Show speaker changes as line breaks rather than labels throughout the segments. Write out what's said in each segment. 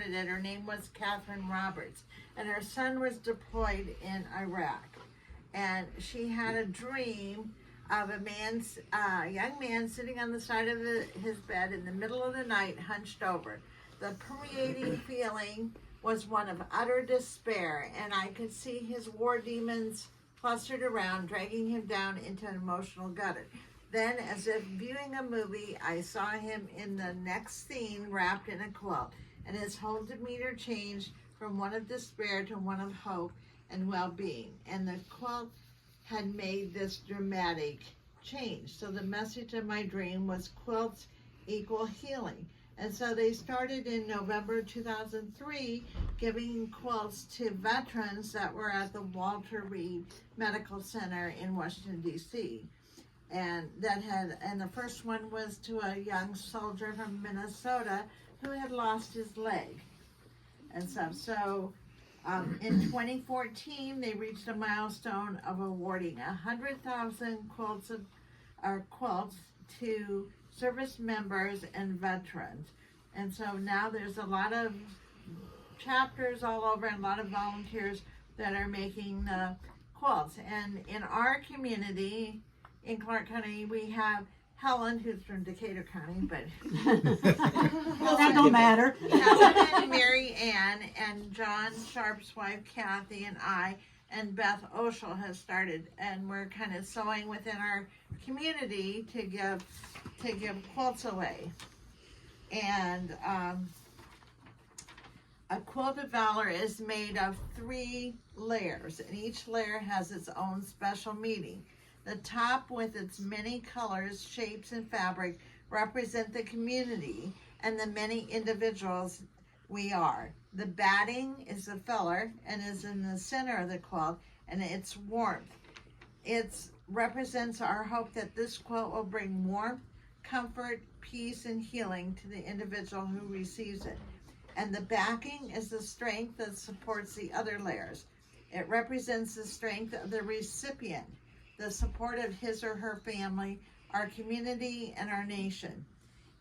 it. Her name was Catherine Roberts, and her son was deployed in Iraq. And she had a dream of a young man sitting on the side of his bed in the middle of the night, hunched over. The permeating feeling was one of utter despair, and I could see his war demons clustered around, dragging him down into an emotional gutter. Then, as if viewing a movie, I saw him in the next scene wrapped in a quilt, and his whole demeanor changed from one of despair to one of hope and well-being. And the quilt had made this dramatic change. So the message of my dream was quilts equal healing. And so they started in November 2003 giving quilts to veterans that were at the Walter Reed Medical Center in Washington, D.C. And the first one was to a young soldier from Minnesota who had lost his leg and stuff. So in 2014, they reached a milestone of awarding 100,000 quilts to service members and veterans. And so now there's a lot of chapters all over and a lot of volunteers that are making the quilts. And in our community in Clark County, we have Helen, who's from Decatur County, but
that don't matter.
Helen and Mary Ann and John Sharp's wife Kathy and I and Beth Oshel has started, and we're kind of sewing within our community to give quilts away. And a Quilt of Valor is made of 3 layers, and each layer has its own special meaning. The top, with its many colors, shapes, and fabric, represent the community and the many individuals we are. The batting is the filler and is in the center of the quilt, and its warmth. It represents our hope that this quilt will bring warmth, comfort, peace, and healing to the individual who receives it. And the backing is the strength that supports the other layers. It represents the strength of the recipient, the support of his or her family, our community, and our nation.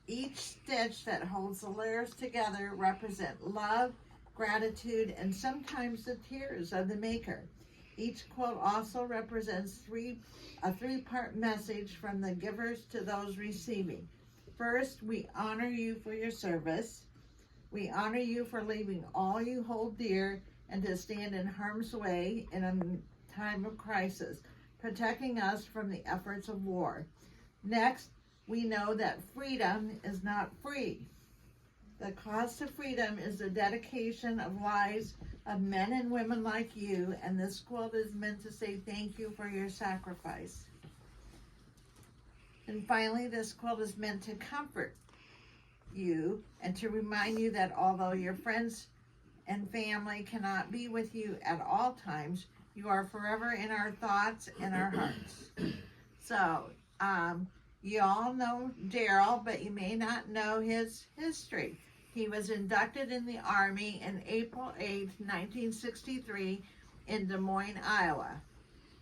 Each stitch that holds the layers together represent love, gratitude, and sometimes the tears of the maker. Each quilt also represents a three-part message from the givers to those receiving. First, we honor you for your service. We honor you for leaving all you hold dear and to stand in harm's way in a time of crisis, protecting us from the efforts of war. Next, we know that freedom is not free. The cost of freedom is the dedication of lives of men and women like you, and this quilt is meant to say thank you for your sacrifice. And finally, this quilt is meant to comfort you and to remind you that although your friends and family cannot be with you at all times, you are forever in our thoughts and our hearts. So, you all know Daryl, but you may not know his history. He was inducted in the Army in April 8, 1963 in Des Moines, Iowa.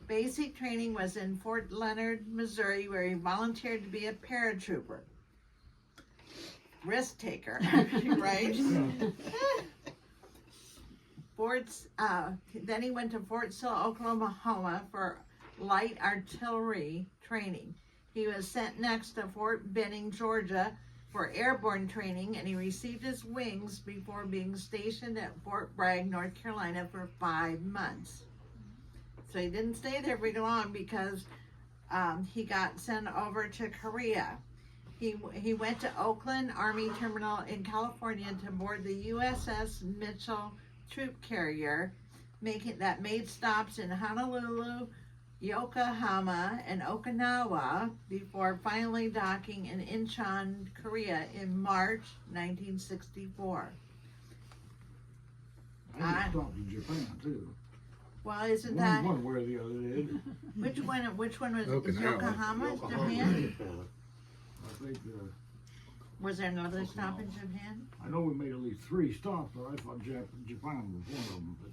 Basic training was in Fort Leonard, Missouri, where he volunteered to be a paratrooper. Risk taker, right? Then he went to Fort Sill, Oklahoma for light artillery training. He was sent next to Fort Benning, Georgia for airborne training, and he received his wings before being stationed at Fort Bragg, North Carolina for 5 months. So he didn't stay there very long because he got sent over to Korea. He went to Oakland Army Terminal in California to board the USS Mitchell troop carrier, made stops in Honolulu, Yokohama, and Okinawa before finally docking in Incheon, Korea in March 1964.
I stopped in Japan too.
Well, isn't that
one where the other did?
which one was
Okinawa.
Yokohama, Japan?
I think
Was there another stop in Japan?
I know we made at least 3 stops, but I thought Japan was one of them. But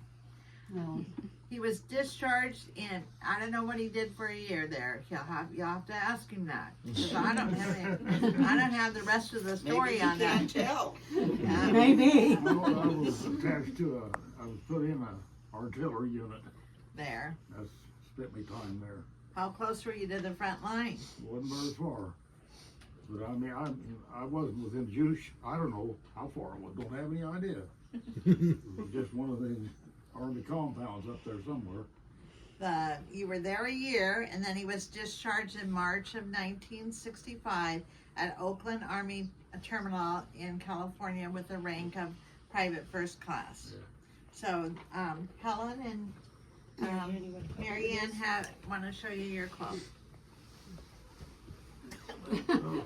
No.
He was discharged in, I don't know what he did for a year there. You'll have to ask him that. Because I don't have the rest of the story on that.
Maybe he can't tell.
Yeah.
Maybe.
I was attached to I was put in a artillery unit.
There.
That's spent me time there.
How close were you to the front line?
Wasn't very far. But I mean, I wasn't within juice. I don't know how far I was. Don't have any idea. It was just one of the army compounds up there somewhere.
You were there a year, and then he was discharged in March of 1965 at Oakland Army Terminal in California with the rank of private first class.
Yeah.
So Helen and Mary Ann want to show you your quilt.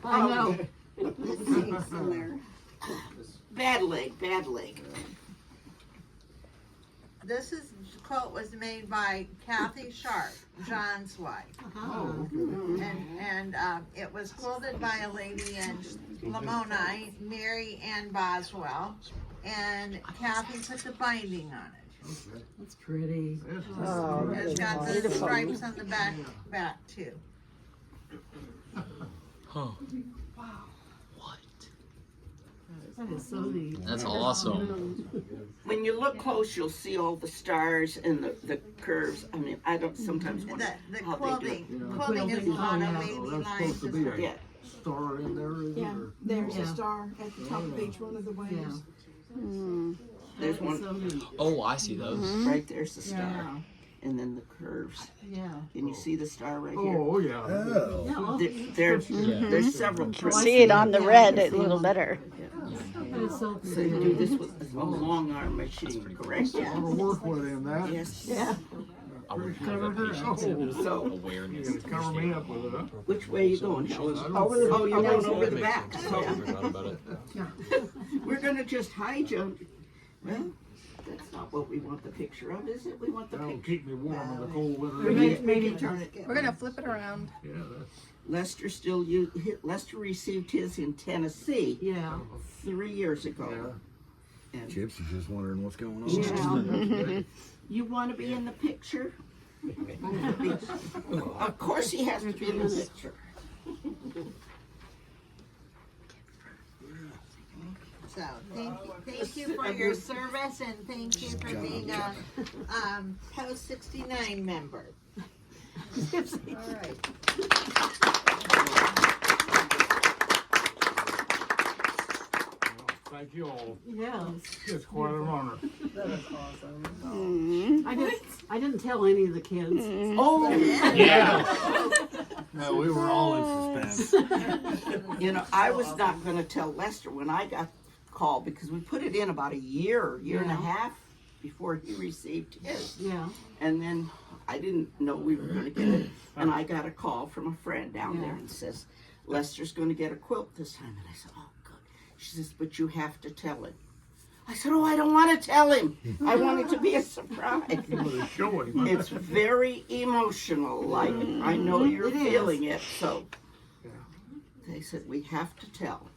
I know.
Bad leg.
This quilt was made by Kathy Sharp, John's wife.
Oh, okay.
And it was quilted by a lady in Lamoni, Mary Ann Boswell, and Kathy put the binding on it.
Okay.
That's pretty.
Oh, that
It's
is
got the
beautiful.
stripes on the back too.
Huh.
That is so neat.
That's awesome.
When you look close, you'll see all the stars and the curves. I mean, I don't sometimes wonder
The
how they do it.
quilting is a lot of
Yeah.
wavy
Well, that's
lines.
supposed to be a
Yeah.
star in there, is it?
Yeah,
Or-
there's
Yeah.
a star at the top of each one of the waves.
There's
That is
one
so neat.
Oh, I see those.
right there's the star,
Yeah.
and then the curves.
Yeah.
Can you see the star right here?
Oh, yeah.
Oh.
Yeah, well,
There's several. curves.
See it on the red a little better.
that is so
So you do
pretty.
this with a long arm machine, correct?
A lot of work went in that.
Yes.
Yeah.
I wouldn't have
Cover
that
her.
patience
Oh,
and
So
you
awareness.
gotta cover me up with it, huh?
which way are you going, Helen?
Over the,
Oh, you're
over
going
the-
over the back.
I
So
forgot about it.
we're gonna just hide you. Well, that's not what we want the picture of, is it? We want the
That'll
picture.
keep me warm in the cold winter.
Maybe turn it.
We're gonna flip it around.
Yeah, that's,
Lester received his in Tennessee
Yeah.
3 years ago. And
Chips is just wondering what's going on.
Yeah.
you want to be in the picture? Of course he has to be in the picture.
So thank you for your service and thank you for being a post 69 member. All right.
thank you all.
Yes.
It's quite an honor.
That is awesome.
I didn't tell any of the kids.
Oh,
Yeah. No, we were all in suspense.
you know, I was not going to tell Lester when I got called because we put it in about a year and a
Yeah.
half before he received his.
Yeah.
And then I didn't know we were going to get it. And I got a call from a friend down there
Yeah.
and says, Lester's going to get a quilt this time. And I said, oh, good. She says, but you have to tell him. I said, oh, I don't want to tell him. I want it to be a surprise.
You better show him.
It's very emotional. Like, I know you're
It is.
feeling it. So they said, we have to tell.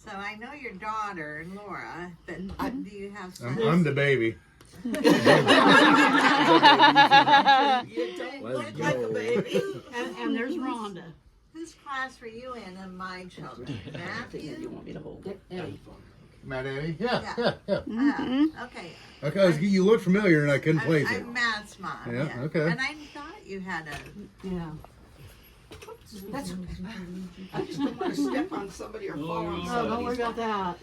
So I know your daughter, Laura, but do you have
I'm
sons?
the baby.
You don't look
Let's
like a
go.
baby.
And there's Rhonda.
Whose class were you in of my children?
You
Matthew?
want me to hold it?
Yeah.
Matt Eddie? Yeah.
Okay.
Okay, you look familiar and I couldn't place it.
I'm Matt's mom.
Yeah, okay.
And I thought you had a.
Yeah.
That's okay. I just don't want to step on somebody or fall on
Oh,
somebody.
don't worry about that.